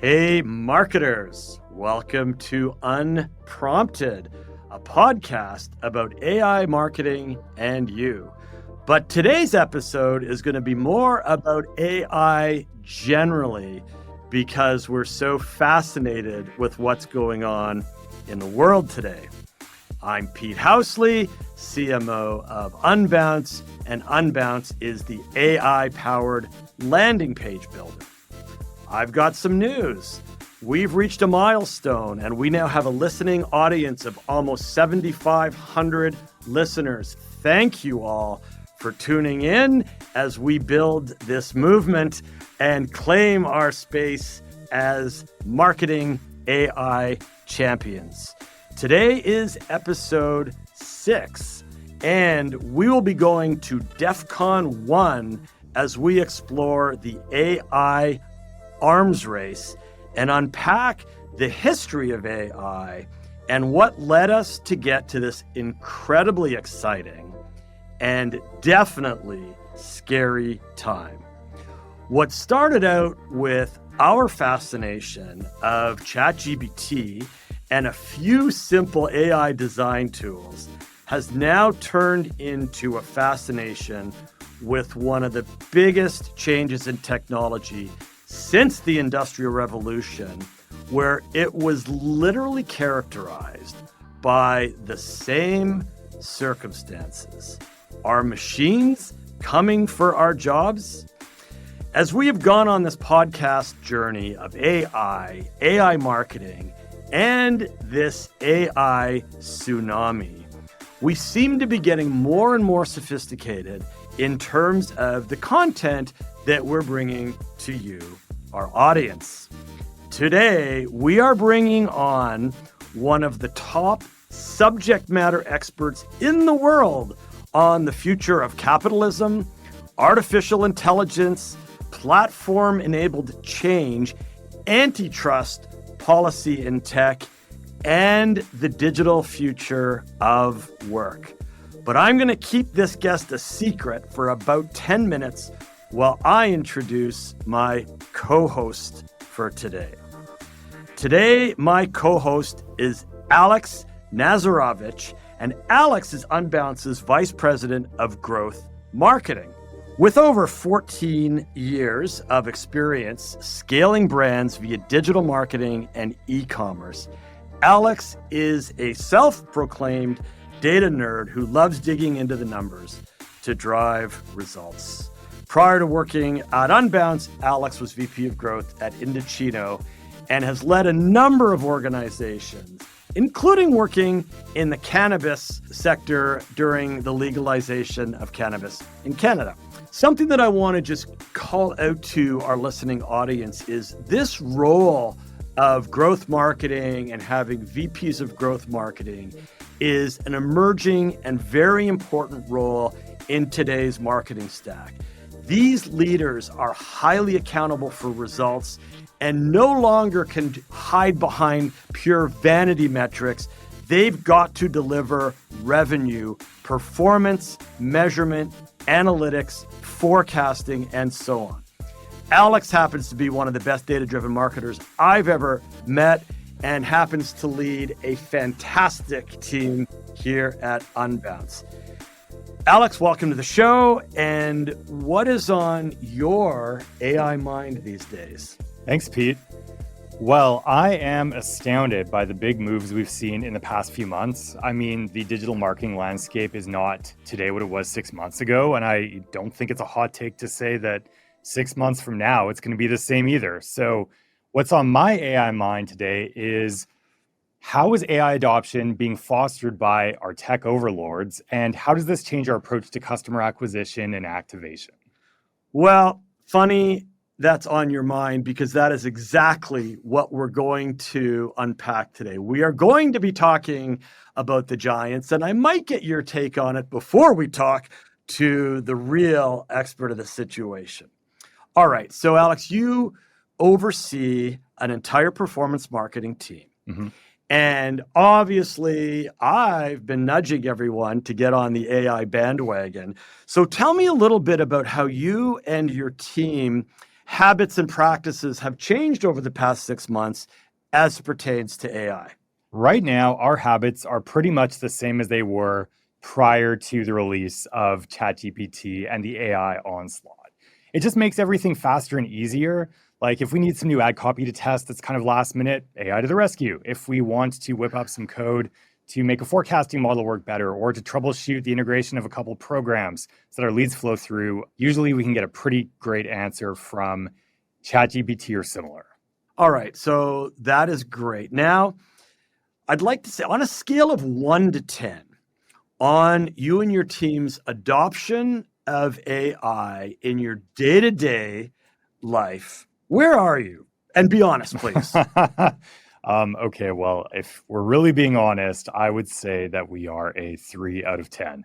Hey, marketers, welcome to Unprompted, a podcast about AI marketing and you. But today's episode is going to be more about AI generally because we're so fascinated with what's going on in the world today. I'm Pete Housley, CMO of Unbounce, and Unbounce is the AI-powered landing page builder. I've got some news. We've reached a milestone and we now have a listening audience of almost 7,500 listeners. Thank you all for tuning in as we build this movement and claim our space as marketing AI champions. Today is episode 6, and we will be going to DEF CON 1 as we explore the AI arms race and unpack the history of AI and what led us to get to this incredibly exciting and definitely scary time. What started out with our fascination of ChatGPT and a few simple AI design tools has now turned into a fascination with one of the biggest changes in technology since the Industrial Revolution, where it was literally characterized by the same circumstances. Are machines coming for our jobs? As we have gone on this podcast journey of AI marketing, and this AI tsunami, we seem to be getting more and more sophisticated in terms of the content that we're bringing to you, our audience. Today, we are bringing on one of the top subject matter experts in the world on the future of capitalism, artificial intelligence, platform-enabled change, antitrust, policy in tech, and the digital future of work. But I'm going to keep this guest a secret for about 10 minutes while I introduce my co-host for today. Today, my co-host is Alex Nazarevich, and Alex is Unbounce's Vice President of Growth Marketing. With over 14 years of experience scaling brands via digital marketing and e-commerce, Alex is a self-proclaimed data nerd who loves digging into the numbers to drive results. Prior to working at Unbounce, Alex was VP of Growth at Indochino and has led a number of organizations, including working in the cannabis sector during the legalization of cannabis in Canada. Something that I want to just call out to our listening audience is this role of growth marketing and having VPs of growth marketing is an emerging and very important role in today's marketing stack. These leaders are highly accountable for results and no longer can hide behind pure vanity metrics. They've got to deliver revenue, performance, measurement, analytics, forecasting, and so on. Alex happens to be one of the best data-driven marketers I've ever met and happens to lead a fantastic team here at Unbounce. Alex, welcome to the show. And what is on your AI mind these days? Thanks, Pete. Well, I am astounded by the big moves we've seen in the past few months. I mean, the digital marketing landscape is not today what it was 6 months ago. And I don't think it's a hot take to say that 6 months from now, it's going to be the same either. So what's on my AI mind today is how is AI adoption being fostered by our tech overlords? And how does this change our approach to customer acquisition and activation? Well, funny that's on your mind because that is exactly what we're going to unpack today. We are going to be talking about the giants, and I might get your take on it before we talk to the real expert of the situation. All right, so Alex, you oversee an entire performance marketing team. Mm-hmm. And obviously, I've been nudging everyone to get on the AI bandwagon. So tell me a little bit about how you and your team habits and practices have changed over the past 6 months as it pertains to AI? Right now, our habits are pretty much the same as they were prior to the release of ChatGPT and the AI onslaught. It just makes everything faster and easier. Like if we need some new ad copy to test that's kind of last minute, AI to the rescue. If we want to whip up some code to make a forecasting model work better or to troubleshoot the integration of a couple programs so that our leads flow through, usually we can get a pretty great answer from ChatGPT or similar. All right, so that is great. Now, I'd like to say on a scale of 1 to 10, on you and your team's adoption of AI in your day-to-day life, where are you? And be honest, please. Okay, well, if we're really being honest, I would say that we are a 3 out of 10.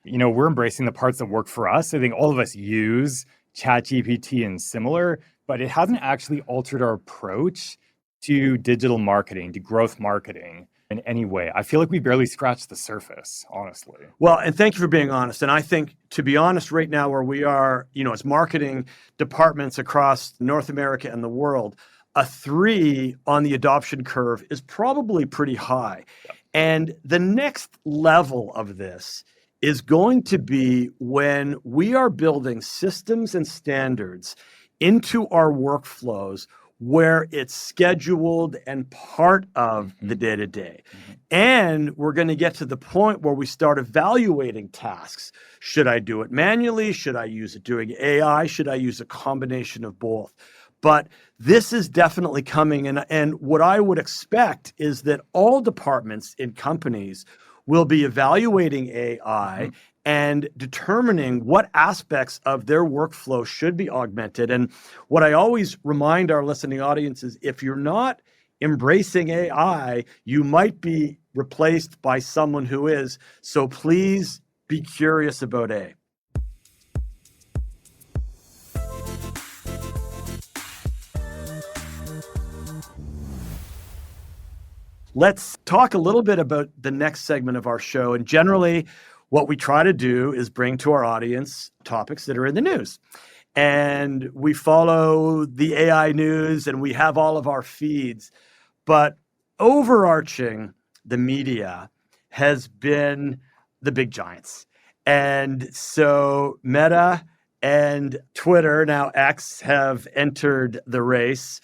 We're embracing the parts that work for us. I think all of us use ChatGPT and similar, but it hasn't actually altered our approach to digital marketing, to growth marketing in any way. I feel like we barely scratched the surface, honestly. Well, and thank you for being honest. And I think, to be honest, right now where we are, as marketing departments across North America and the world, a 3 on the adoption curve is probably pretty high. Yep. And the next level of this is going to be when we are building systems and standards into our workflows where it's scheduled and part of the day-to-day. And we're going to get to the point where we start evaluating tasks. Should I do it manually? Should I use it doing AI? Should I use a combination of both? But this is definitely coming. And what I would expect is that all departments in companies will be evaluating AI and determining what aspects of their workflow should be augmented. And what I always remind our listening audience is if you're not embracing AI, you might be replaced by someone who is. So please be curious about AI. Let's talk a little bit about the next segment of our show. And generally, what we try to do is bring to our audience topics that are in the news. And we follow the AI news and we have all of our feeds. But overarching the media has been the big giants. And so Meta and Twitter, now X, have entered the race.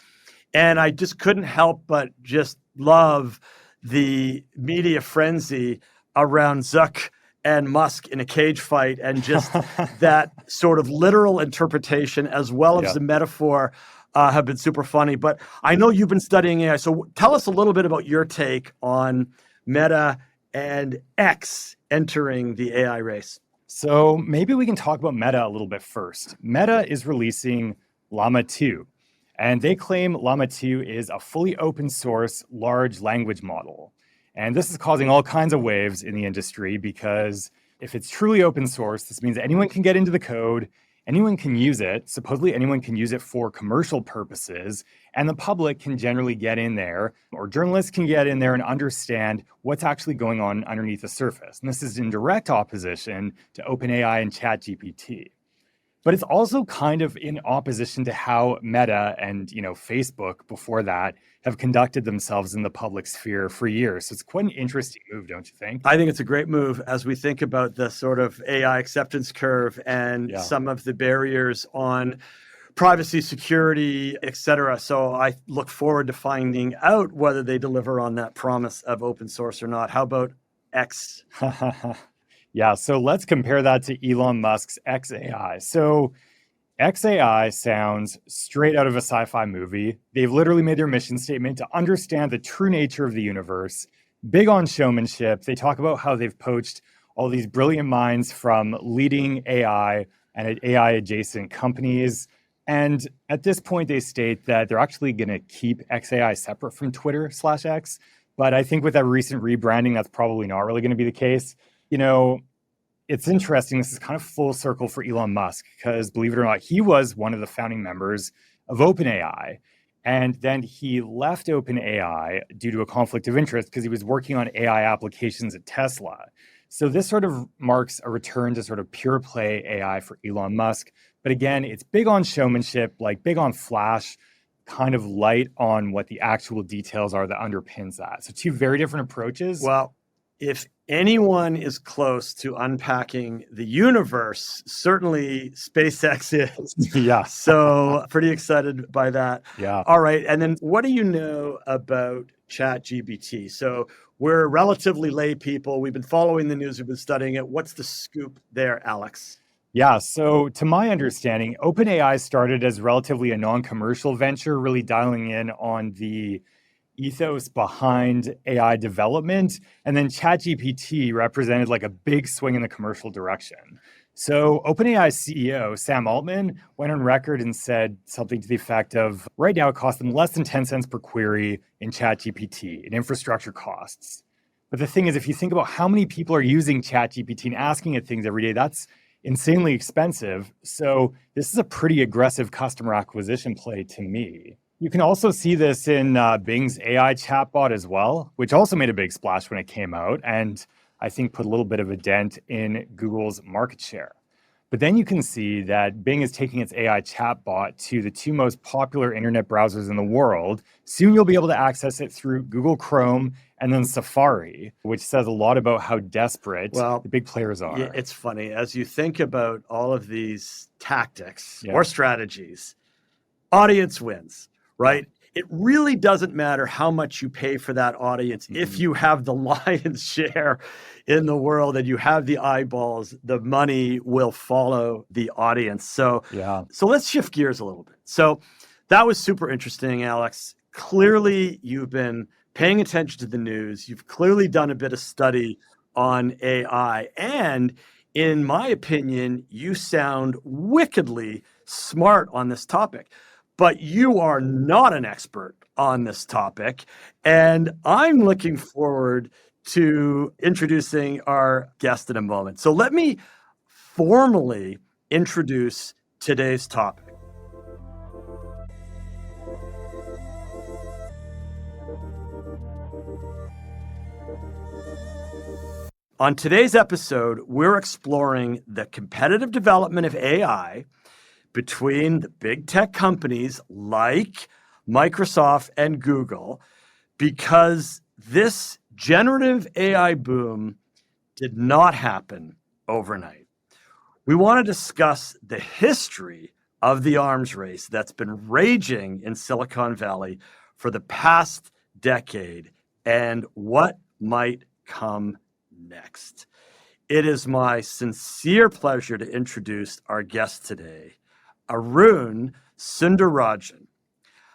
And I just couldn't help but just love the media frenzy around Zuck and Musk in a cage fight, and just that sort of literal interpretation as well as the metaphor have been super funny. But I know you've been studying AI, so tell us a little bit about your take on Meta and X entering the AI race. So maybe we can talk about Meta a little bit first. Meta is releasing Llama 2, and they claim Llama 2 is a fully open source large language model. And this is causing all kinds of waves in the industry because if it's truly open source, this means anyone can get into the code, anyone can use it. Supposedly anyone can use it for commercial purposes, and the public can generally get in there, or journalists can get in there and understand what's actually going on underneath the surface. And this is in direct opposition to OpenAI and ChatGPT. But it's also kind of in opposition to how Meta and Facebook before that have conducted themselves in the public sphere for years. So it's quite an interesting move, don't you think? I think it's a great move as we think about the sort of AI acceptance curve and some of the barriers on privacy, security, et cetera. So I look forward to finding out whether they deliver on that promise of open source or not. How about X? Yeah, so let's compare that to Elon Musk's XAI. So XAI sounds straight out of a sci-fi movie. They've literally made their mission statement to understand the true nature of the universe, big on showmanship. They talk about how they've poached all these brilliant minds from leading AI and AI-adjacent companies. And at this point, they state that they're actually going to keep XAI separate from Twitter/X. But I think with that recent rebranding, that's probably not really going to be the case. It's interesting. This is kind of full circle for Elon Musk because, believe it or not, he was one of the founding members of OpenAI. And then he left OpenAI due to a conflict of interest because he was working on AI applications at Tesla. So this sort of marks a return to sort of pure play AI for Elon Musk. But again, it's big on showmanship, like big on flash, kind of light on what the actual details are that underpins that. So two very different approaches. Well, if anyone is close to unpacking the universe, certainly SpaceX is. Yeah. So pretty excited by that. Yeah. All right. And then what do you know about ChatGPT? So we're relatively lay people. We've been following the news. We've been studying it. What's the scoop there, Alex? Yeah, so to my understanding, OpenAI started as relatively a non-commercial venture, really dialing in on the ethos behind AI development. And then ChatGPT represented like a big swing in the commercial direction. So OpenAI CEO, Sam Altman, went on record and said something to the effect of, right now it costs them less than 10 cents per query in ChatGPT, in infrastructure costs. But the thing is, if you think about how many people are using ChatGPT and asking it things every day, that's insanely expensive. So this is a pretty aggressive customer acquisition play to me. You can also see this in Bing's AI chatbot as well, which also made a big splash when it came out, and I think put a little bit of a dent in Google's market share. But then you can see that Bing is taking its AI chatbot to the two most popular internet browsers in the world. Soon you'll be able to access it through Google Chrome and then Safari, which says a lot about how desperate the big players are. Yeah, it's funny. As you think about all of these tactics or strategies, audience wins, right? It really doesn't matter how much you pay for that audience. If you have the lion's share in the world and you have the eyeballs, the money will follow the audience. So let's shift gears a little bit. So that was super interesting, Alex. Clearly, you've been paying attention to the news. You've clearly done a bit of study on AI. And in my opinion, you sound wickedly smart on this topic. But you are not an expert on this topic. And I'm looking forward to introducing our guest in a moment. So let me formally introduce today's topic. On today's episode, we're exploring the competitive development of AI between the big tech companies like Microsoft and Google, because this generative AI boom did not happen overnight. We want to discuss the history of the arms race that's been raging in Silicon Valley for the past decade and what might come next. It is my sincere pleasure to introduce our guest today, Arun Sundararajan.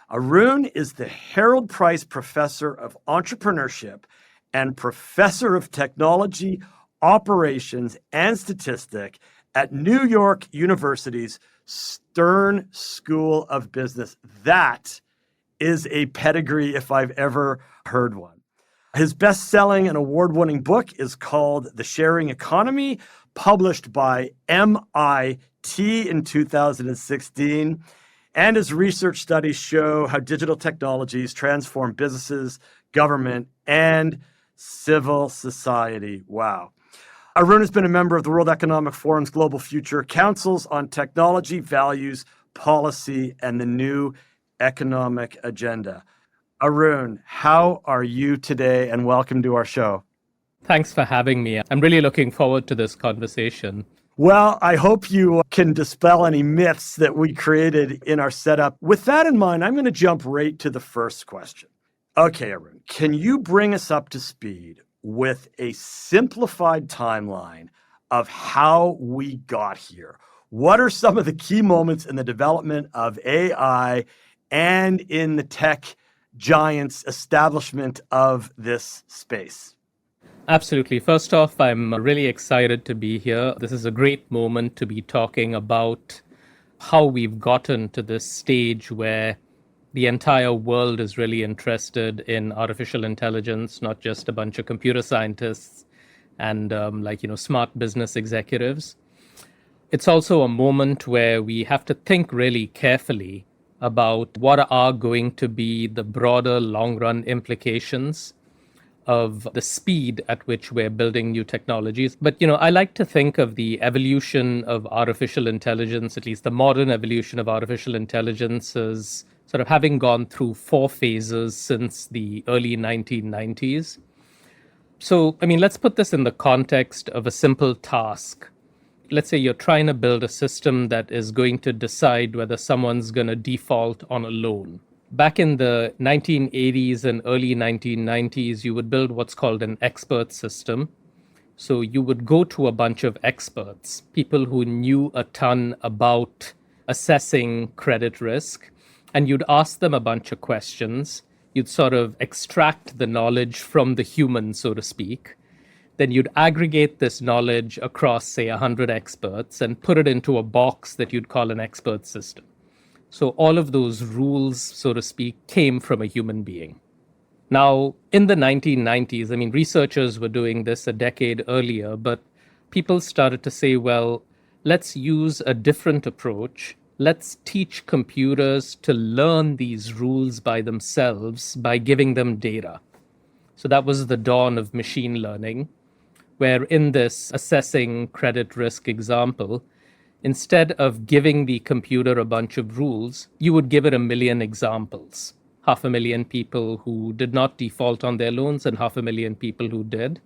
Arun is the Harold Price Professor of Entrepreneurship and Professor of Technology, Operations, and Statistics at New York University's Stern School of Business. That is a pedigree if I've ever heard one. His best-selling and award-winning book is called The Sharing Economy, published by MIT in 2016, and his research studies show how digital technologies transform businesses, government, and civil society. Wow. Arun has been a member of the World Economic Forum's Global Future Councils on Technology, Values, Policy, and the New Economic Agenda. Arun, how are you today? And welcome to our show. Thanks for having me. I'm really looking forward to this conversation. Well, I hope you can dispel any myths that we created in our setup. With that in mind, I'm going to jump right to the first question. Okay, Arun, can you bring us up to speed with a simplified timeline of how we got here? What are some of the key moments in the development of AI and in the tech giants' establishment of this space? Absolutely. First off, I'm really excited to be here. This is a great moment to be talking about how we've gotten to this stage where the entire world is really interested in artificial intelligence, not just a bunch of computer scientists and smart business executives. It's also a moment where we have to think really carefully about what are going to be the broader long-run implications of the speed at which we're building new technologies. But, I like to think of the evolution of artificial intelligence, at least the modern evolution of artificial intelligence, as sort of having gone through 4 phases since the early 1990s. So, let's put this in the context of a simple task. Let's say you're trying to build a system that is going to decide whether someone's going to default on a loan. Back in the 1980s and early 1990s, you would build what's called an expert system. So you would go to a bunch of experts, people who knew a ton about assessing credit risk, and you'd ask them a bunch of questions. You'd sort of extract the knowledge from the human, so to speak. Then you'd aggregate this knowledge across, say, 100 experts and put it into a box that you'd call an expert system. So all of those rules, so to speak, came from a human being. Now, in the 1990s, researchers were doing this a decade earlier, but people started to say, well, let's use a different approach. Let's teach computers to learn these rules by themselves by giving them data. So that was the dawn of machine learning, where in this assessing credit risk example, instead of giving the computer a bunch of rules, you would give it 1 million examples. 500,000 people who did not default on their loans and 500,000 people who did.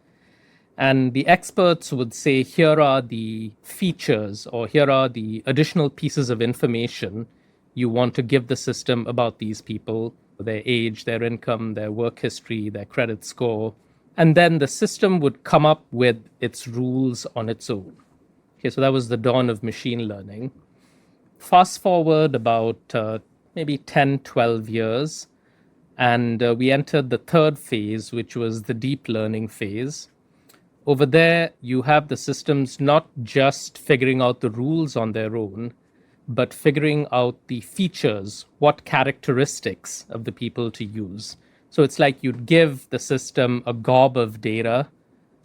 And the experts would say, here are the features or here are the additional pieces of information you want to give the system about these people, their age, their income, their work history, their credit score. And then the system would come up with its rules on its own. Okay, so that was the dawn of machine learning. Fast forward about maybe 10, 12 years, and we entered the 3rd phase, which was the deep learning phase. Over there, you have the systems not just figuring out the rules on their own, but figuring out the features, what characteristics of the people to use. So it's like you'd give the system a gob of data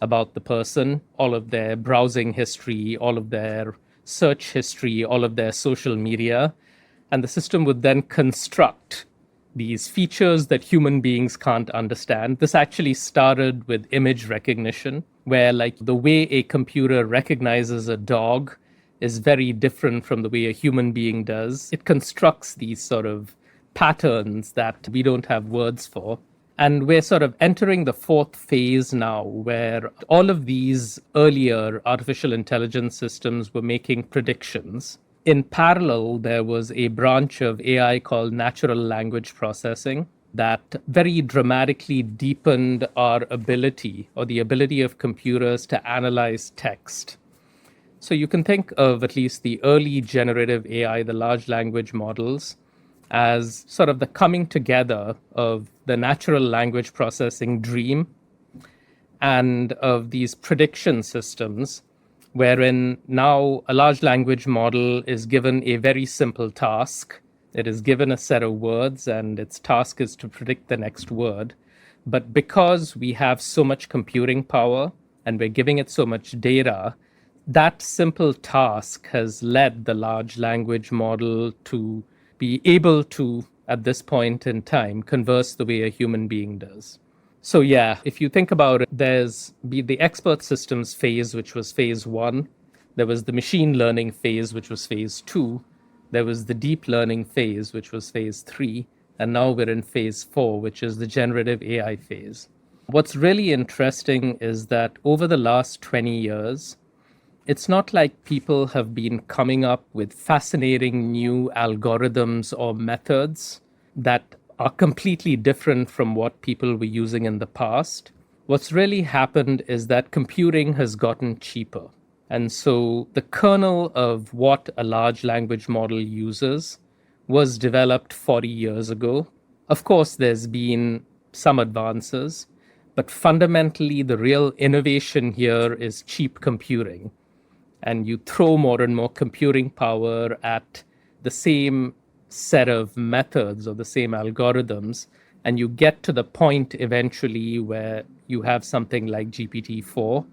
about the person, all of their browsing history, all of their search history, all of their social media, and the system would then construct these features that human beings can't understand. This actually started with image recognition, where like the way a computer recognizes a dog is very different from the way a human being does. It constructs these sort of patterns that we don't have words for. And we're sort of entering the 4th phase now, where all of these earlier artificial intelligence systems were making predictions. In parallel, there was a branch of AI called natural language processing that very dramatically deepened our ability or the ability of computers to analyze text. So you can think of at least the early generative AI, the large language models, as sort of the coming together of the natural language processing dream and of these prediction systems, wherein now a large language model is given a very simple task. It is given a set of words and its task is to predict the next word. But because we have so much computing power and we're giving it so much data, that simple task has led the large language model to be able to, at this point in time, converse the way a human being does. So yeah, if you think about it, there's the expert systems phase, which was phase 1. There was the machine learning phase, which was phase 2. There was the deep learning phase, which was phase 3. And now we're in phase 4, which is the generative AI phase. What's really interesting is that over the last 20 years, it's not like people have been coming up with fascinating new algorithms or methods that are completely different from what people were using in the past. What's really happened is that computing has gotten cheaper. And so the kernel of what a large language model uses was developed 40 years ago. Of course, there's been some advances, but fundamentally the real innovation here is cheap computing. And you throw more and more computing power at the same set of methods or the same algorithms, and you get to the point eventually where you have something like GPT-4,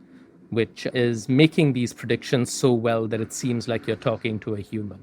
which is making these predictions so well that it seems like you're talking to a human.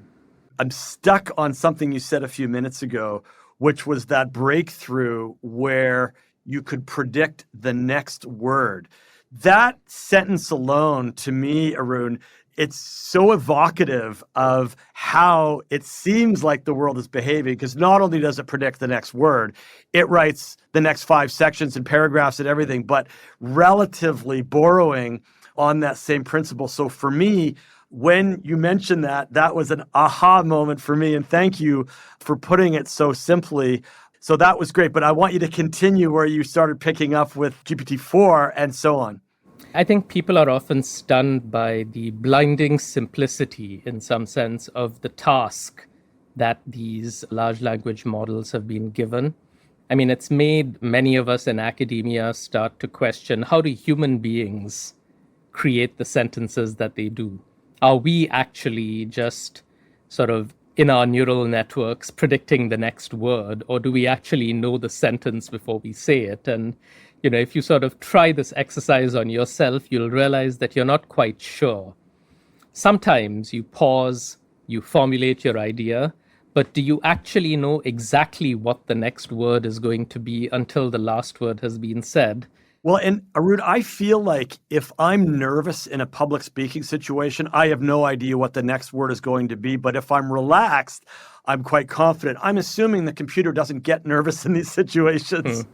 I'm stuck on something you said a few minutes ago, which was that breakthrough where you could predict the next word. That sentence alone, to me, Arun, it's so evocative of how it seems like the world is behaving, because not only does it predict the next word, it writes the next 5 sections and paragraphs and everything, but relatively borrowing on that same principle. So for me, when you mentioned that, that was an aha moment for me. And thank you for putting it so simply. So that was great. But I want you to continue where you started picking up with GPT-4 and so on. I think people are often stunned by the blinding simplicity, in some sense, of the task that these large language models have been given. I mean, it's made many of us in academia start to question, how do human beings create the sentences that they do? Are we actually just sort of in our neural networks predicting the next word, or do we actually know the sentence before we say it? And if you sort of try this exercise on yourself, you'll realize that you're not quite sure. Sometimes you pause, you formulate your idea, but do you actually know exactly what the next word is going to be until the last word has been said? Well, and Arun, I feel like if I'm nervous in a public speaking situation, I have no idea what the next word is going to be. But if I'm relaxed, I'm quite confident. I'm assuming the computer doesn't get nervous in these situations.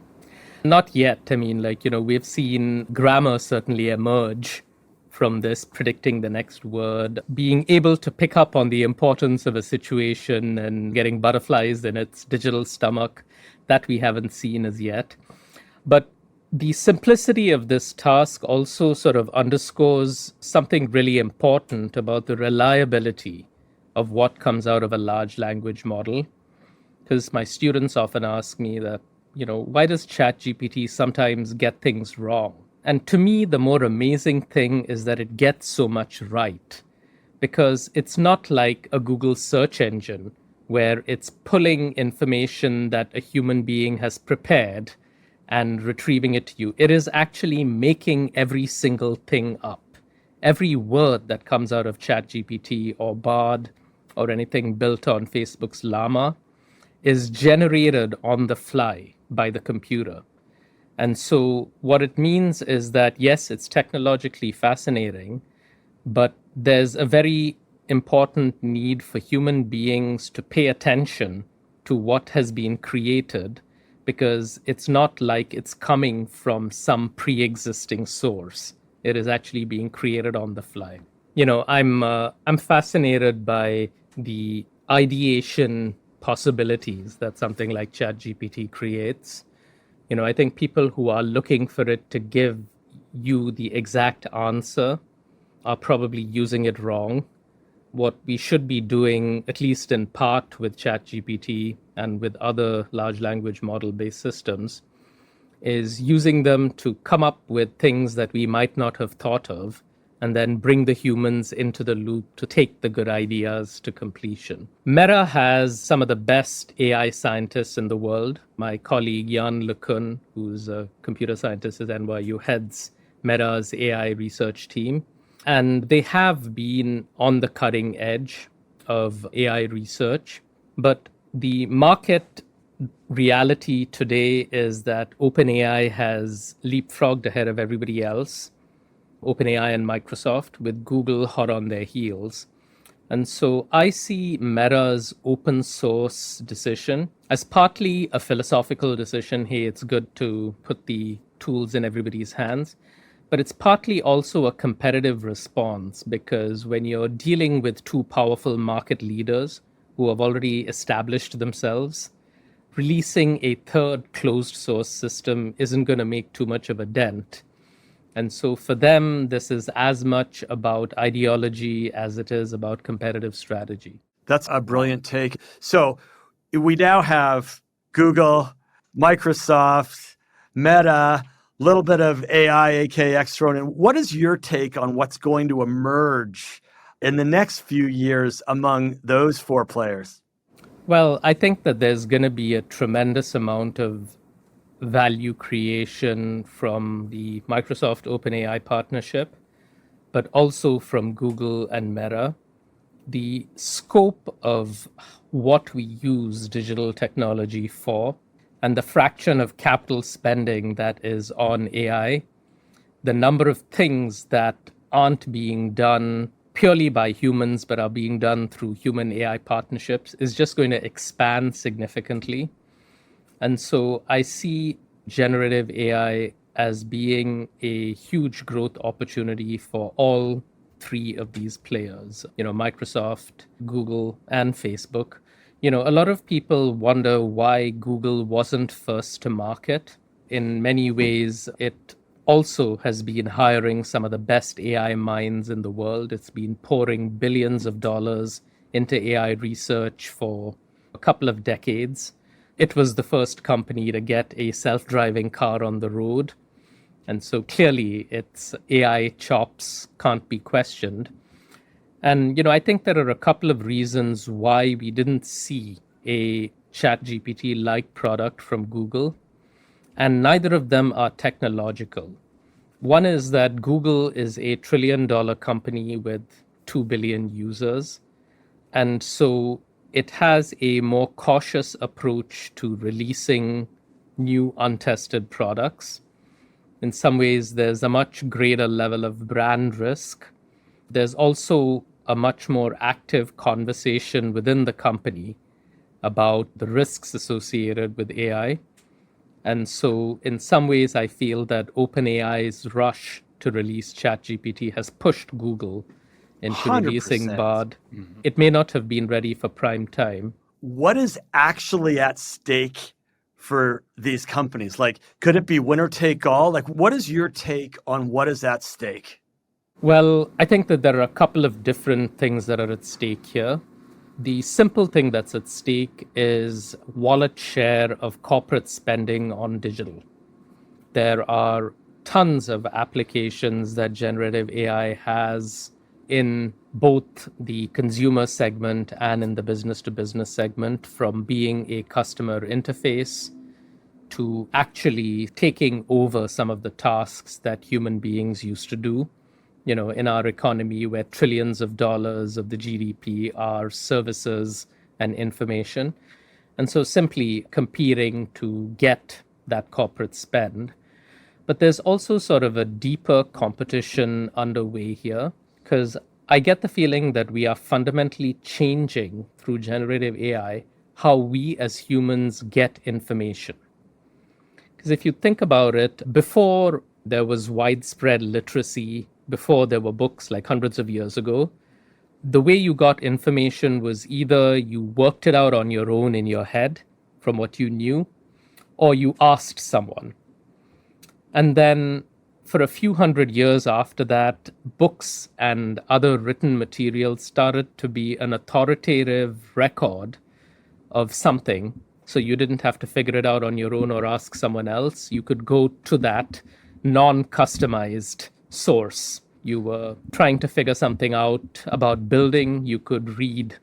Not yet. I mean, we've seen grammar certainly emerge from this predicting the next word, being able to pick up on the importance of a situation and getting butterflies in its digital stomach. That we haven't seen as yet. But the simplicity of this task also sort of underscores something really important about the reliability of what comes out of a large language model. Because my students often ask me that, why does ChatGPT sometimes get things wrong? And to me, the more amazing thing is that it gets so much right, because it's not like a Google search engine where it's pulling information that a human being has prepared and retrieving it to you. It is actually making every single thing up. Every word that comes out of ChatGPT or Bard or anything built on Facebook's Llama is generated on the fly by the computer. And so what it means is that, yes, it's technologically fascinating, but there's a very important need for human beings to pay attention to what has been created, because it's not like it's coming from some pre-existing source. It is actually being created on the fly. I'm fascinated by the ideation possibilities that something like ChatGPT creates. I think people who are looking for it to give you the exact answer are probably using it wrong. What we should be doing, at least in part with ChatGPT and with other large language model-based systems, is using them to come up with things that we might not have thought of, and then bring the humans into the loop to take the good ideas to completion. Meta has some of the best AI scientists in the world. My colleague Jan LeCun, who's a computer scientist at NYU, heads Meta's AI research team. And they have been on the cutting edge of AI research. But the market reality today is that OpenAI has leapfrogged ahead of everybody else. OpenAI and Microsoft, with Google hot on their heels. And so I see Meta's open source decision as partly a philosophical decision. Hey, it's good to put the tools in everybody's hands. But it's partly also a competitive response, because when you're dealing with two powerful market leaders who have already established themselves, releasing a third closed source system isn't going to make too much of a dent. And so for them, this is as much about ideology as it is about competitive strategy. That's a brilliant take. So we now have Google, Microsoft, Meta, a little bit of AI, AKX thrown in. What is your take on what's going to emerge in the next few years among those 4 players? Well, I think that there's going to be a tremendous amount of value creation from the Microsoft OpenAI partnership, but also from Google and Meta. The scope of what we use digital technology for and the fraction of capital spending that is on AI, the number of things that aren't being done purely by humans but are being done through human AI partnerships is just going to expand significantly. And so I see generative AI as being a huge growth opportunity for all three of these players, Microsoft, Google, and Facebook. A lot of people wonder why Google wasn't first to market. In many ways, it also has been hiring some of the best AI minds in the world. It's been pouring billions of dollars into AI research for a couple of decades. It was the first company to get a self-driving car on the road. And so clearly its AI chops can't be questioned. And, I think there are a couple of reasons why we didn't see a ChatGPT-like product from Google. And neither of them are technological. One is that Google is a $1 trillion company with 2 billion users. And so it has a more cautious approach to releasing new untested products. In some ways, there's a much greater level of brand risk. There's also a much more active conversation within the company about the risks associated with AI. And so in some ways, I feel that OpenAI's rush to release ChatGPT has pushed Google into 100%. releasing Bard. It may not have been ready for prime time. What is actually at stake for these companies? Like, could it be winner take all? Like, what is your take on what is at stake? Well, I think that there are a couple of different things that are at stake here. The simple thing that's at stake is wallet share of corporate spending on digital. There are tons of applications that generative AI has in both the consumer segment and in the business-to-business segment, from being a customer interface to actually taking over some of the tasks that human beings used to do. In our economy where trillions of dollars of the GDP are services and information. And so simply competing to get that corporate spend. But there's also sort of a deeper competition underway here, because I get the feeling that we are fundamentally changing through generative AI how we as humans get information. Because if you think about it, before there was widespread literacy, before there were books like hundreds of years ago, the way you got information was either you worked it out on your own in your head from what you knew, or you asked someone. And then for a few hundred years after that, books and other written materials started to be an authoritative record of something. So you didn't have to figure it out on your own or ask someone else. You could go to that non-customized source. You were trying to figure something out about building. You could read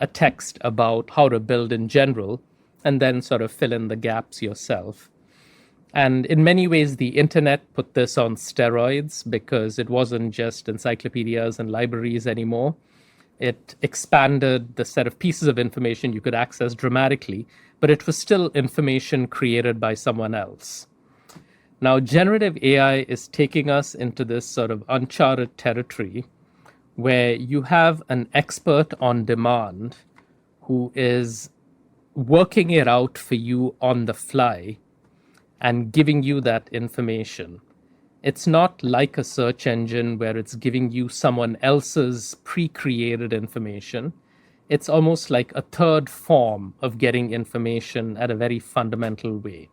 a text about how to build in general and then sort of fill in the gaps yourself. And in many ways, the internet put this on steroids because it wasn't just encyclopedias and libraries anymore. It expanded the set of pieces of information you could access dramatically, but it was still information created by someone else. Now, generative AI is taking us into this sort of uncharted territory where you have an expert on demand who is working it out for you on the fly and giving you that information. It's not like a search engine where it's giving you someone else's pre-created information. It's almost like a third form of getting information at a very fundamental way.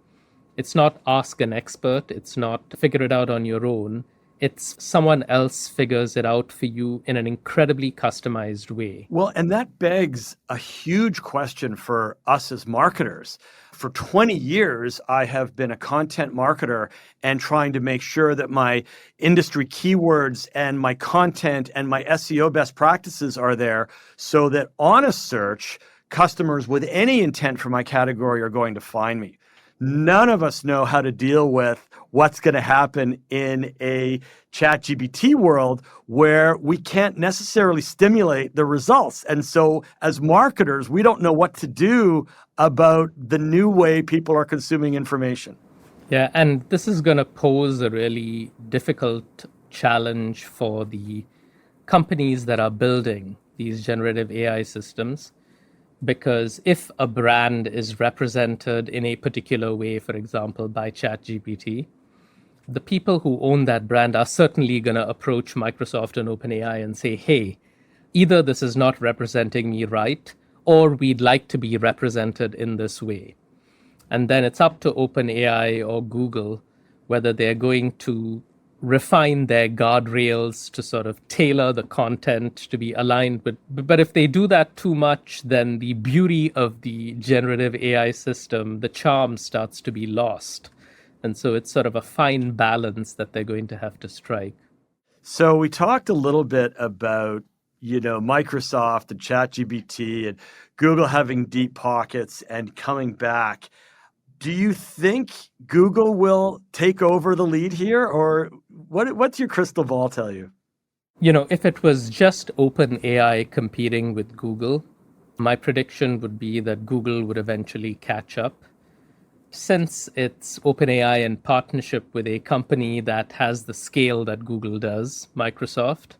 It's not ask an expert. It's not figure it out on your own. It's someone else figures it out for you in an incredibly customized way. Well, and that begs a huge question for us as marketers. For 20 years, I have been a content marketer and trying to make sure that my industry keywords and my content and my SEO best practices are there so that on a search, customers with any intent for my category are going to find me. none of us know how to deal with what's going to happen in a ChatGPT world where we can't necessarily stimulate the results. And so as marketers, we don't know what to do about the new way people are consuming information. Yeah, and this is going to pose a really difficult challenge for the companies that are building these generative AI systems. Because if a brand is represented in a particular way, for example, by ChatGPT, the people who own that brand are certainly going to approach Microsoft and OpenAI and say, hey, either this is not representing me right, or we'd like to be represented in this way. And then it's up to OpenAI or Google whether they're going to refine their guardrails to sort of tailor the content to be aligned with. But if they do that too much, then the beauty of the generative AI system, the charm starts to be lost. And so it's sort of a fine balance that they're going to have to strike. So we talked a little bit about, Microsoft and ChatGPT and Google having deep pockets and coming back. Do you think Google will take over the lead here, or what's your crystal ball tell you? If it was just OpenAI competing with Google, my prediction would be that Google would eventually catch up. Since it's OpenAI in partnership with a company that has the scale that Google does, Microsoft,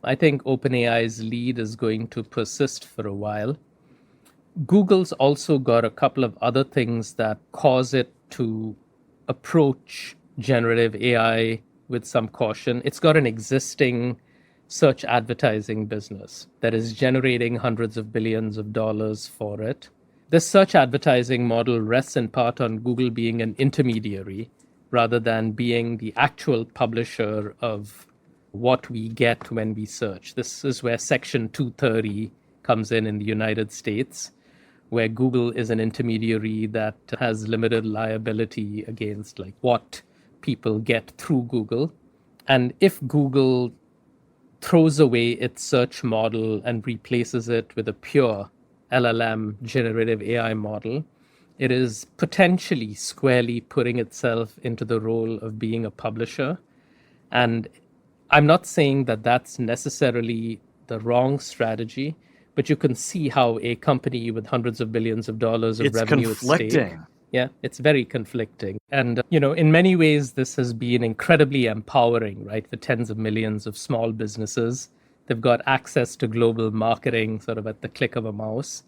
I think OpenAI's lead is going to persist for a while. Google's also got a couple of other things that cause it to approach generative AI with some caution. It's got an existing search advertising business that is generating hundreds of billions of dollars for it. This search advertising model rests in part on Google being an intermediary rather than being the actual publisher of what we get when we search. This is where Section 230 comes in the United States, where Google is an intermediary that has limited liability against what people get through Google. And if Google throws away its search model and replaces it with a pure LLM generative AI model, it is potentially squarely putting itself into the role of being a publisher. And I'm not saying that that's necessarily the wrong strategy, but you can see how a company with hundreds of billions of dollars of revenue at stake. Yeah, it's very conflicting. And, in many ways, this has been incredibly empowering, right, for tens of millions of small businesses. They've got access to global marketing sort of at the click of a mouse.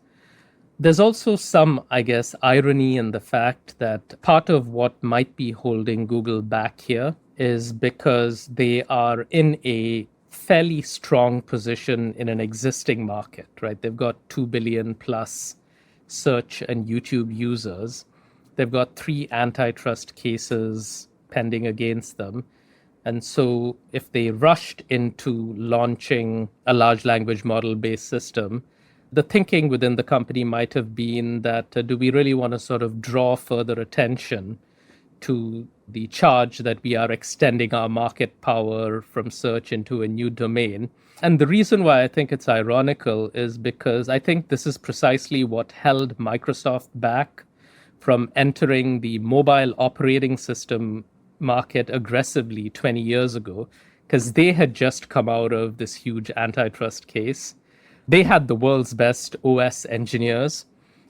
There's also some, I guess, irony in the fact that part of what might be holding Google back here is because they are in a fairly strong position in an existing market, right? They've got 2 billion plus search and YouTube users. They've got 3 antitrust cases pending against them. And so if they rushed into launching a large language model based system, the thinking within the company might have been that do we really want to sort of draw further attention to the charge that we are extending our market power from search into a new domain? And the reason why I think it's ironical is because I think this is precisely what held Microsoft back from entering the mobile operating system market aggressively 20 years ago, because they had just come out of this huge antitrust case. They had the world's best OS engineers.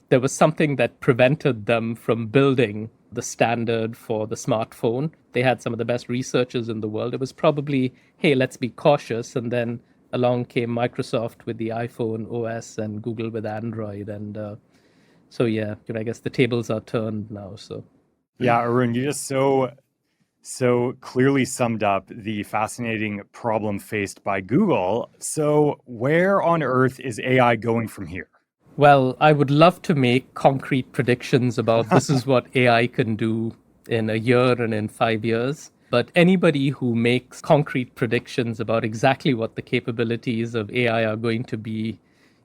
There was something that prevented them from building the standard for the smartphone. They had some of the best researchers in the world. It was probably, hey, let's be cautious. And then along came Microsoft with the iPhone OS and Google with Android. And so, yeah, I guess the tables are turned now. So, yeah, Arun, you just so clearly summed up the fascinating problem faced by Google. So where on earth is AI going from here? Well, I would love to make concrete predictions about this is what AI can do in a year and in 5 years. But anybody who makes concrete predictions about exactly what the capabilities of AI are going to be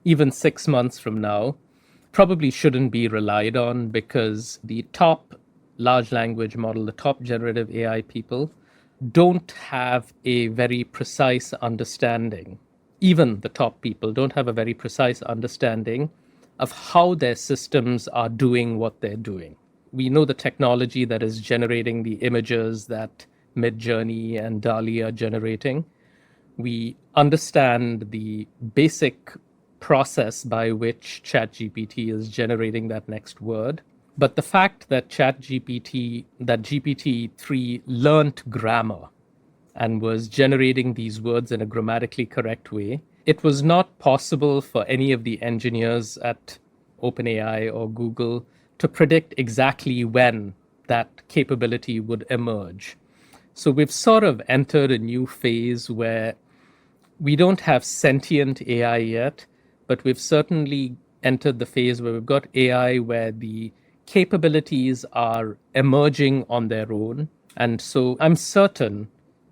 even 6 months from now probably shouldn't be relied on, because the top large language model, the top generative AI people don't have a very precise understanding. Even the top people don't have a very precise understanding of how their systems are doing what they're doing. we know the technology that is generating the images that Midjourney and DALL-E are generating. We understand the basic process by which ChatGPT is generating that next word. But the fact that GPT-3 learnt grammar and was generating these words in a grammatically correct way, it was not possible for any of the engineers at OpenAI or Google to predict exactly when that capability would emerge. So we've sort of entered a new phase where we don't have sentient AI yet, but we've certainly entered the phase where we've got AI where the capabilities are emerging on their own. And so I'm certain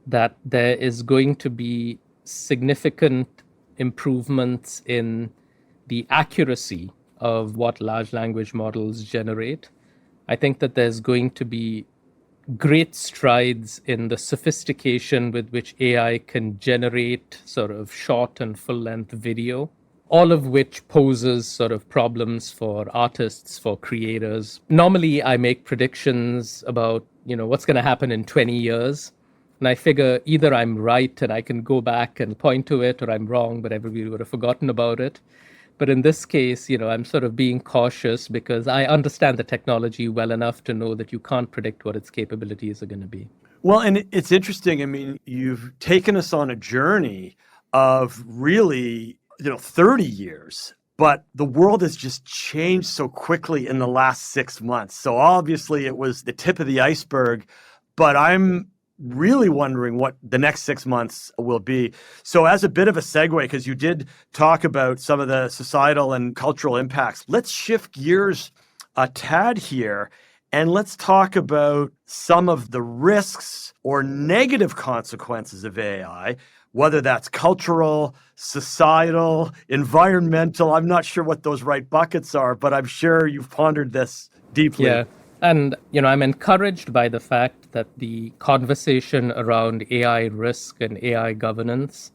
that there is going to be significant improvements in the accuracy of what large language models generate. I think that there's going to be great strides in the sophistication with which AI can generate sort of short and full length video, all of which poses sort of problems for artists, for creators. Normally, I make predictions about, what's going to happen in 20 years. And I figure either I'm right and I can go back and point to it, or I'm wrong, but everybody would have forgotten about it. But in this case, I'm sort of being cautious because I understand the technology well enough to know that you can't predict what its capabilities are going to be. Well, and it's interesting. I mean, you've taken us on a journey of really, 30 years, but the world has just changed so quickly in the last 6 months. So obviously it was the tip of the iceberg, but I'm really wondering what the next 6 months will be. So as a bit of a segue, because you did talk about some of the societal and cultural impacts, let's shift gears a tad here and let's talk about some of the risks or negative consequences of AI, whether that's cultural, societal, environmental. I'm not sure what those right buckets are, but I'm sure you've pondered this deeply. Yeah. And, I'm encouraged by the fact that the conversation around AI risk and AI governance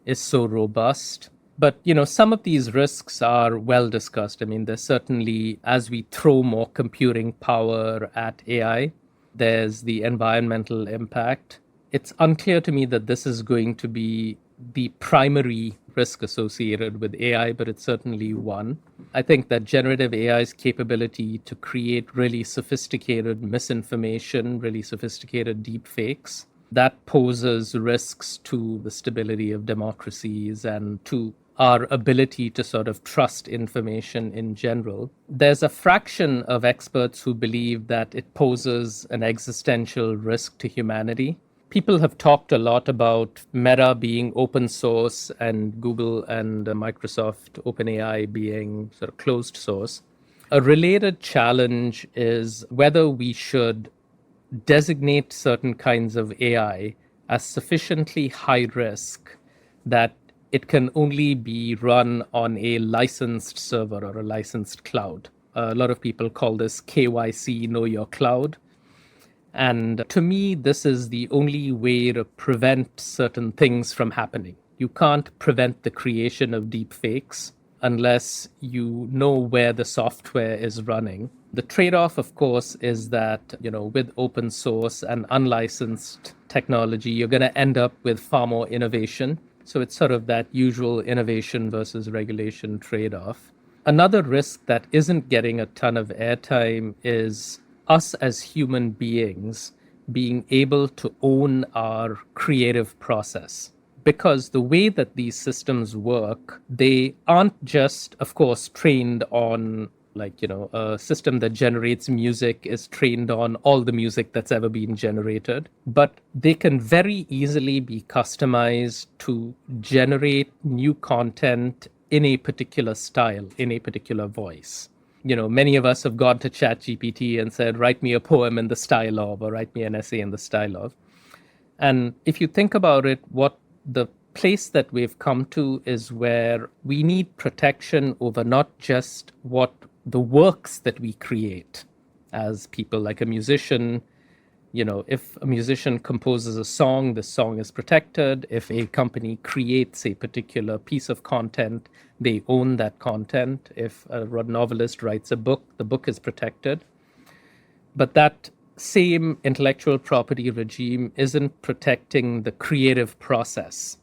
is so robust. But, some of these risks are well discussed. I mean, there's certainly, as we throw more computing power at AI, there's the environmental impact. It's unclear to me that this is going to be the primary risk associated with AI, but it's certainly one. I think that generative AI's capability to create really sophisticated misinformation, really sophisticated deepfakes, that poses risks to the stability of democracies and to our ability to sort of trust information in general. There's a fraction of experts who believe that it poses an existential risk to humanity. People have talked a lot about Meta being open source and Google and Microsoft OpenAI being sort of closed source. A related challenge is whether we should designate certain kinds of AI as sufficiently high risk that it can only be run on a licensed server or a licensed cloud. A lot of people call this KYC, Know Your Cloud. And to me, this is the only way to prevent certain things from happening. You can't prevent the creation of deepfakes unless you know where the software is running. The trade-off, of course, is that, with open source and unlicensed technology, you're going to end up with far more innovation. So it's sort of that usual innovation versus regulation trade-off. Another risk that isn't getting a ton of airtime is us as human beings being able to own our creative process. Because the way that these systems work, they aren't just, of course, trained on a system that generates music is trained on all the music that's ever been generated, but they can very easily be customized to generate new content in a particular style, in a particular voice. Many of us have gone to ChatGPT and said, write me a poem in the style of, or write me an essay in the style of. And if you think about it, what the place that we've come to is where we need protection over not just what the works that we create as people, like a musician. If a musician composes a song, the song is protected. If a company creates a particular piece of content, they own that content. If a novelist writes a book, the book is protected. But that same intellectual property regime isn't protecting the creative process.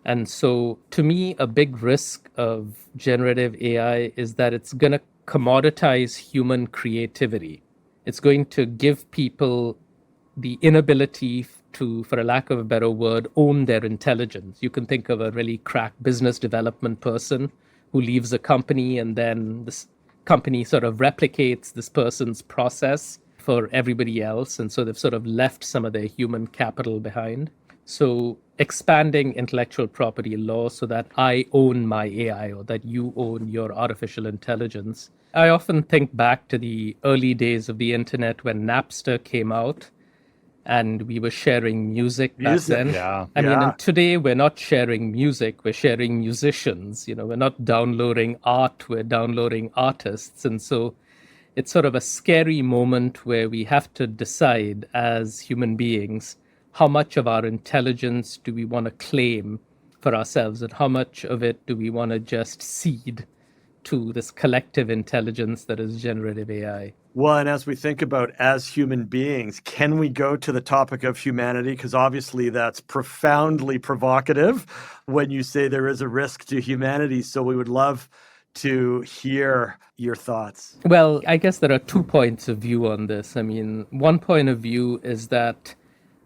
And so, to me, a big risk of generative AI is that it's going to commoditize human creativity. It's going to give people the inability to, for a lack of a better word, own their intelligence. You can think of a really crack business development person who leaves a company, and then this company sort of replicates this person's process for everybody else. And so they've sort of left some of their human capital behind. So expanding intellectual property law so that I own my AI or that you own your artificial intelligence. I often think back to the early days of the internet when Napster came out and we were sharing music back then. Yeah. I mean, and today we're not sharing music, we're sharing musicians. We're not downloading art, we're downloading artists. And so it's sort of a scary moment where we have to decide as human beings how much of our intelligence do we want to claim for ourselves and how much of it do we want to just cede to this collective intelligence that is generative AI. Well, and as we think about as human beings, can we go to the topic of humanity? Because obviously that's profoundly provocative when you say there is a risk to humanity. So we would love to hear your thoughts. Well, I guess there are 2 points of view on this. I mean, one point of view is that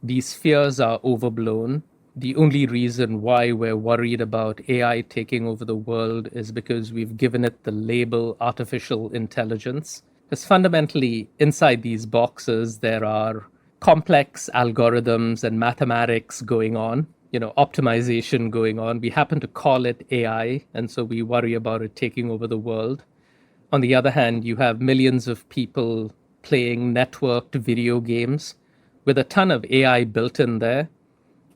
these fears are overblown. The only reason why we're worried about AI taking over the world is because we've given it the label artificial intelligence. Because fundamentally, inside these boxes, there are complex algorithms and mathematics going on, optimization going on. We happen to call it AI, and so we worry about it taking over the world. On the other hand, you have millions of people playing networked video games with a ton of AI built in there.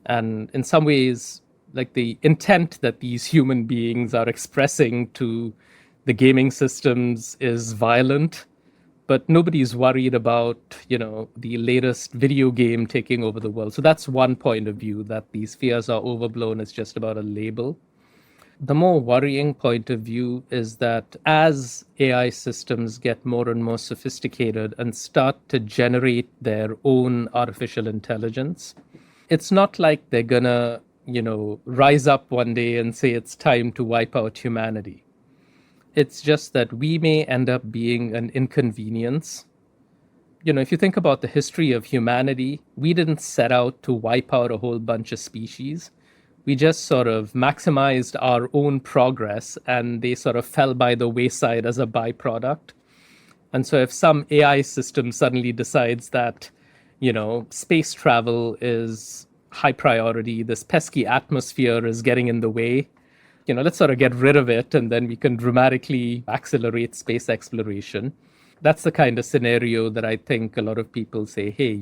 And in some ways, like the intent that these human beings are expressing to the gaming systems is violent, but nobody's worried about, the latest video game taking over the world. So that's one point of view, that these fears are overblown. It's just about a label. The more worrying point of view is that as AI systems get more and more sophisticated and start to generate their own artificial intelligence, it's not like they're gonna, rise up one day and say it's time to wipe out humanity. It's just that we may end up being an inconvenience. If you think about the history of humanity, we didn't set out to wipe out a whole bunch of species. We just sort of maximized our own progress, and they sort of fell by the wayside as a byproduct. And so if some AI system suddenly decides that, space travel is high priority, this pesky atmosphere is getting in the way, let's sort of get rid of it, and then we can dramatically accelerate space exploration. That's the kind of scenario that I think a lot of people say, hey,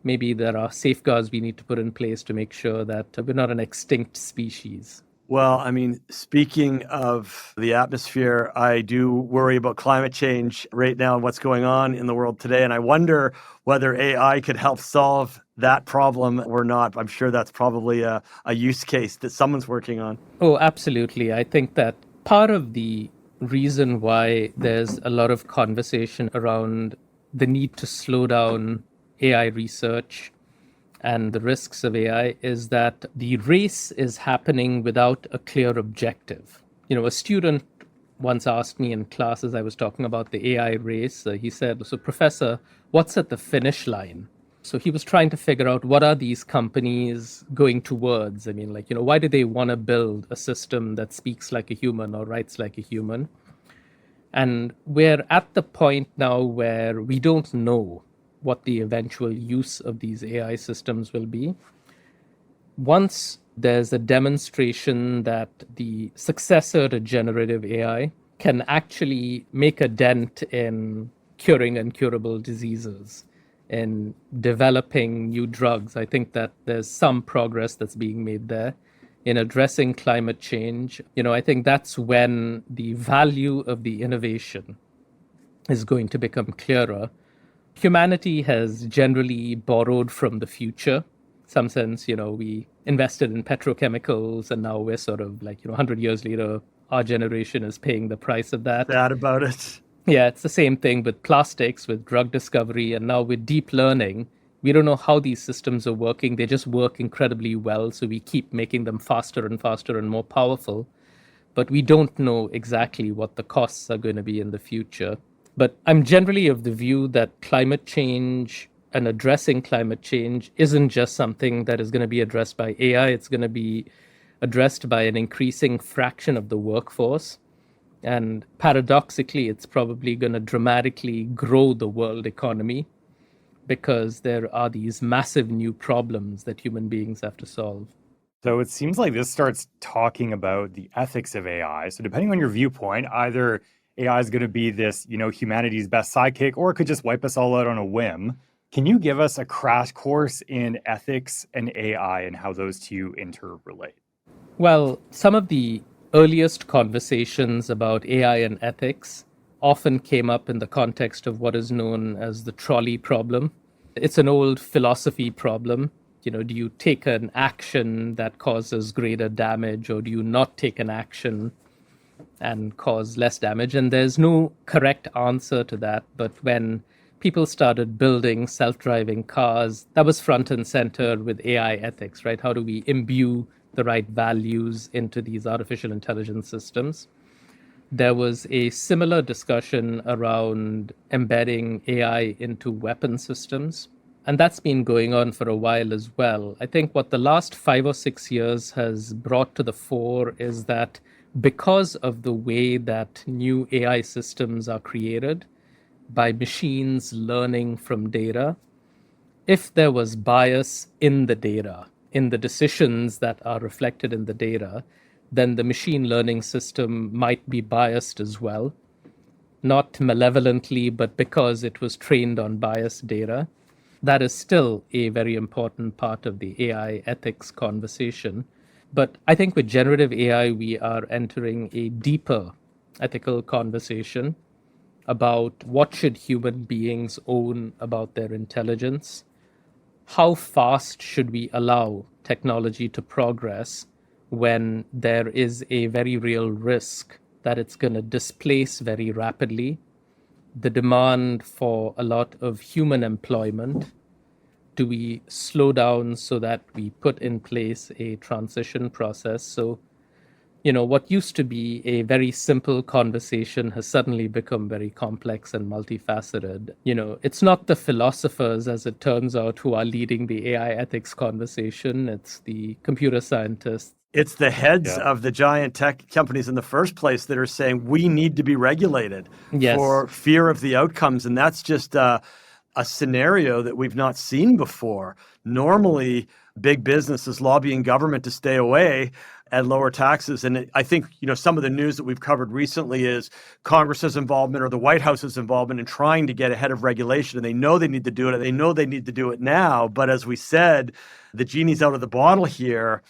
maybe there are safeguards we need to put in place to make sure that we're not an extinct species. Well, I mean, speaking of the atmosphere, I do worry about climate change right now and what's going on in the world today. And I wonder whether AI could help solve that problem or not. I'm sure that's probably a use case that someone's working on. Oh, absolutely. I think that part of the reason why there's a lot of conversation around the need to slow down AI research and the risks of AI is that the race is happening without a clear objective. A student once asked me in class as I was talking about the AI race, he said, so professor, what's at the finish line? So he was trying to figure out what are these companies going towards? I mean, why do they want to build a system that speaks like a human or writes like a human? And we're at the point now where we don't know what the eventual use of these AI systems will be. Once there's a demonstration that the successor to generative AI can actually make a dent in curing incurable diseases, in developing new drugs, I think that there's some progress that's being made there. In addressing climate change, I think that's when the value of the innovation is going to become clearer. Humanity has generally borrowed from the future. In some sense, we invested in petrochemicals, and now we're sort of 100 years later, our generation is paying the price of that. Sad about it. Yeah, it's the same thing with plastics, with drug discovery, and now with deep learning. We don't know how these systems are working. They just work incredibly well. So we keep making them faster and faster and more powerful. But we don't know exactly what the costs are going to be in the future. But I'm generally of the view that climate change and addressing climate change isn't just something that is going to be addressed by AI. It's going to be addressed by an increasing fraction of the workforce. And paradoxically, it's probably going to dramatically grow the world economy because there are these massive new problems that human beings have to solve. So it seems like this starts talking about the ethics of AI. So depending on your viewpoint, either AI is going to be this, humanity's best sidekick, or it could just wipe us all out on a whim. Can you give us a crash course in ethics and AI and how those two interrelate? Well, some of the earliest conversations about AI and ethics often came up in the context of what is known as the trolley problem. It's an old philosophy problem. Do you take an action that causes greater damage, or do you not take an action and cause less damage? And there's no correct answer to that. But when people started building self-driving cars, that was front and center with AI ethics, right? How do we imbue the right values into these artificial intelligence systems? There was a similar discussion around embedding AI into weapon systems. And that's been going on for a while as well. I think what the last 5 or 6 years has brought to the fore is that because of the way that new AI systems are created by machines learning from data, if there was bias in the data, in the decisions that are reflected in the data, then the machine learning system might be biased as well. Not malevolently, but because it was trained on biased data. That is still a very important part of the AI ethics conversation. But I think with generative AI, we are entering a deeper ethical conversation about what should human beings own about their intelligence. How fast should we allow technology to progress when there is a very real risk that it's going to displace very rapidly the demand for a lot of human employment? Do we slow down so that we put in place a transition process? So, what used to be a very simple conversation has suddenly become very complex and multifaceted. It's not the philosophers, as it turns out, who are leading the AI ethics conversation. It's the computer scientists. It's the heads of the giant tech companies in the first place that are saying we need to be regulated for fear of the outcomes. And that's just a scenario that we've not seen before. Normally, big business is lobbying government to stay away and lower taxes. And I think, some of the news that we've covered recently is Congress's involvement or the White House's involvement in trying to get ahead of regulation. And they know they need to do it. And they know they need to do it now. But as we said, the genie's out of the bottle here.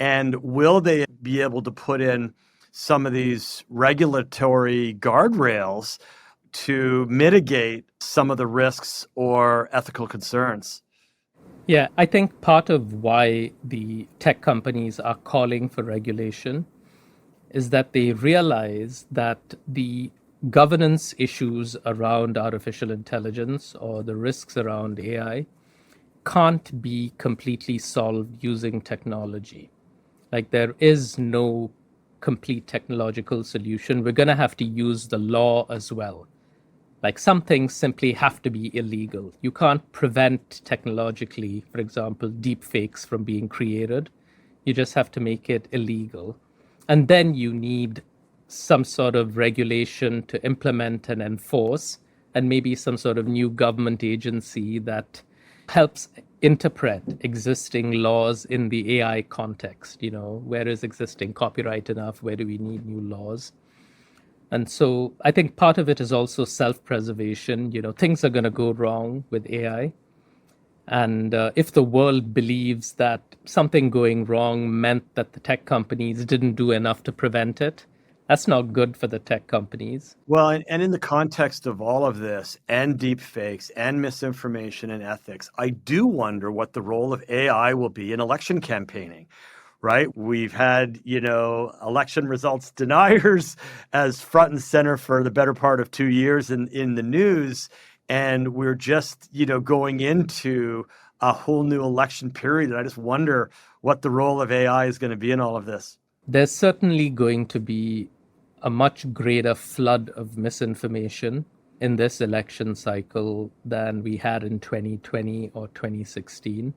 And will they be able to put in some of these regulatory guardrails to mitigate some of the risks or ethical concerns? Yeah, I think part of why the tech companies are calling for regulation is that they realize that the governance issues around artificial intelligence or the risks around AI can't be completely solved using technology. Like, there is no complete technological solution. We're going to have to use the law as well. Like, some things simply have to be illegal. You can't prevent technologically, for example, deepfakes from being created. You just have to make it illegal. And then you need some sort of regulation to implement and enforce, and maybe some sort of new government agency that helps interpret existing laws in the AI context. Where is existing copyright enough? Where do we need new laws? And so I think part of it is also self-preservation. Things are going to go wrong with AI. And if the world believes that something going wrong meant that the tech companies didn't do enough to prevent it, that's not good for the tech companies. Well, and in the context of all of this and deepfakes and misinformation and ethics, I do wonder what the role of AI will be in election campaigning, right? We've had, election results deniers as front and center for the better part of 2 years in the news. And we're just, going into a whole new election period. And I just wonder what the role of AI is going to be in all of this. There's certainly going to be a much greater flood of misinformation in this election cycle than we had in 2020 or 2016.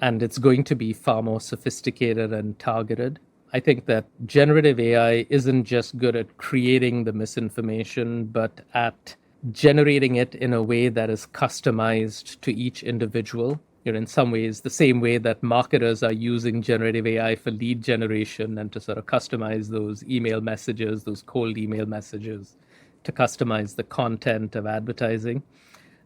And it's going to be far more sophisticated and targeted. I think that generative AI isn't just good at creating the misinformation, but at generating it in a way that is customized to each individual. In some ways, the same way that marketers are using generative AI for lead generation and to sort of customize those email messages, those cold email messages, to customize the content of advertising.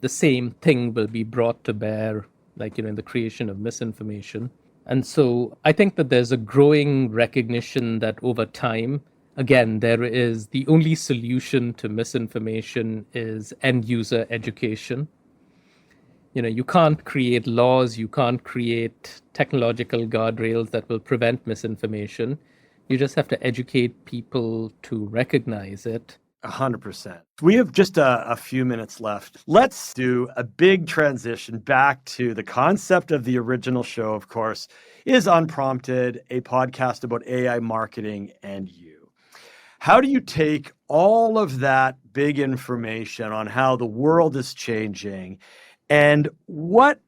The same thing will be brought to bear, in the creation of misinformation. And so I think that there's a growing recognition that over time, again, the only solution to misinformation is end user education. You can't create laws, you can't create technological guardrails that will prevent misinformation. You just have to educate people to recognize it. 100%. We have just a few minutes left. Let's do a big transition back to the concept of the original show, of course, is Unprompted, a podcast about AI marketing and you. How do you take all of that big information on how the world is changing, and what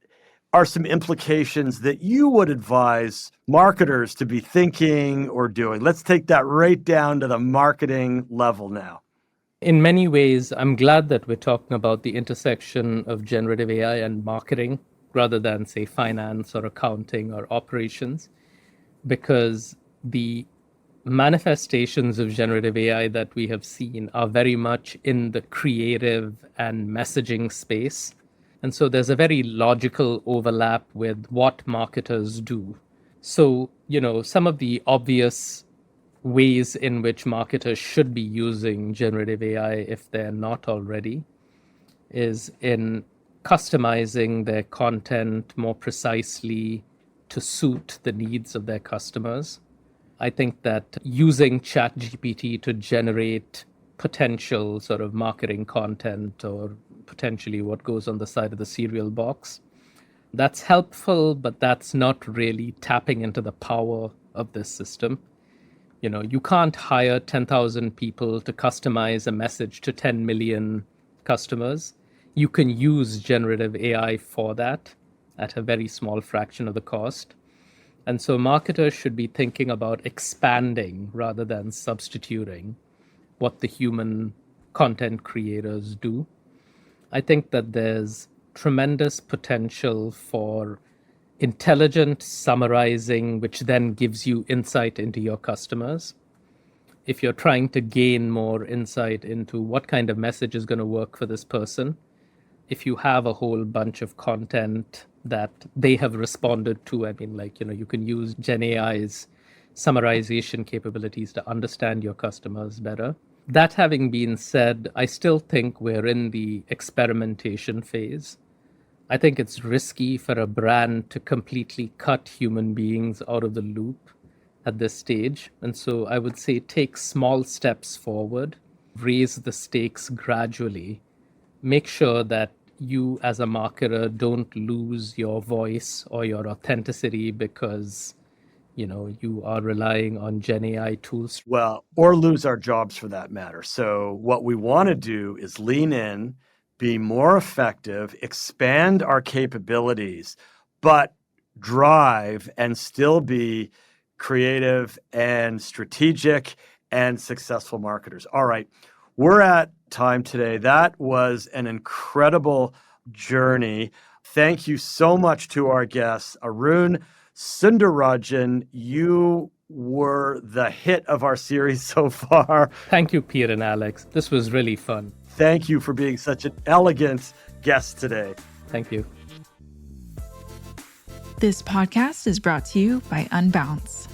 are some implications that you would advise marketers to be thinking or doing? Let's take that right down to the marketing level now. In many ways, I'm glad that we're talking about the intersection of generative AI and marketing rather than, say, finance or accounting or operations, because the manifestations of generative AI that we have seen are very much in the creative and messaging space. And so there's a very logical overlap with what marketers do. So, some of the obvious ways in which marketers should be using generative AI, if they're not already, is in customizing their content more precisely to suit the needs of their customers. I think that using ChatGPT to generate potential sort of marketing content or potentially what goes on the side of the cereal box, that's helpful, but that's not really tapping into the power of this system. You can't hire 10,000 people to customize a message to 10 million customers. You can use generative AI for that at a very small fraction of the cost. And so marketers should be thinking about expanding rather than substituting what the human content creators do. I think that there's tremendous potential for intelligent summarizing, which then gives you insight into your customers. If you're trying to gain more insight into what kind of message is going to work for this person, if you have a whole bunch of content that they have responded to, you can use Gen AI's summarization capabilities to understand your customers better. That having been said, I still think we're in the experimentation phase. I think it's risky for a brand to completely cut human beings out of the loop at this stage. And so I would say take small steps forward, raise the stakes gradually, make sure that you as a marketer don't lose your voice or your authenticity because you are relying on Gen AI tools. Well, or lose our jobs for that matter. So what we want to do is lean in, be more effective, expand our capabilities, but drive and still be creative and strategic and successful marketers. All right, we're at time today. That was an incredible journey. Thank you so much to our guests. Arun Sundararajan, you were the hit of our series so far. Thank you, Peter and Alex. This was really fun. Thank you for being such an elegant guest today. Thank you. This podcast is brought to you by Unbounce.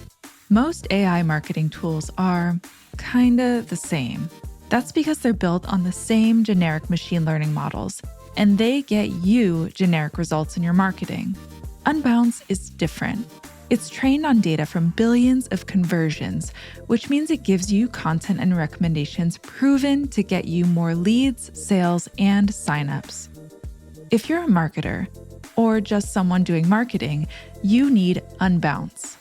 Most AI marketing tools are kinda the same. That's because they're built on the same generic machine learning models, and they get you generic results in your marketing. Unbounce is different. It's trained on data from billions of conversions, which means it gives you content and recommendations proven to get you more leads, sales, and signups. If you're a marketer or just someone doing marketing, you need Unbounce.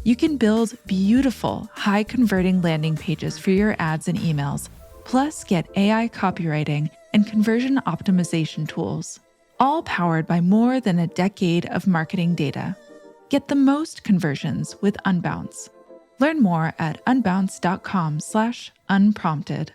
You can build beautiful, high-converting landing pages for your ads and emails, plus get AI copywriting and conversion optimization tools, all powered by more than a decade of marketing data. Get the most conversions with Unbounce. Learn more at unbounce.com/unprompted.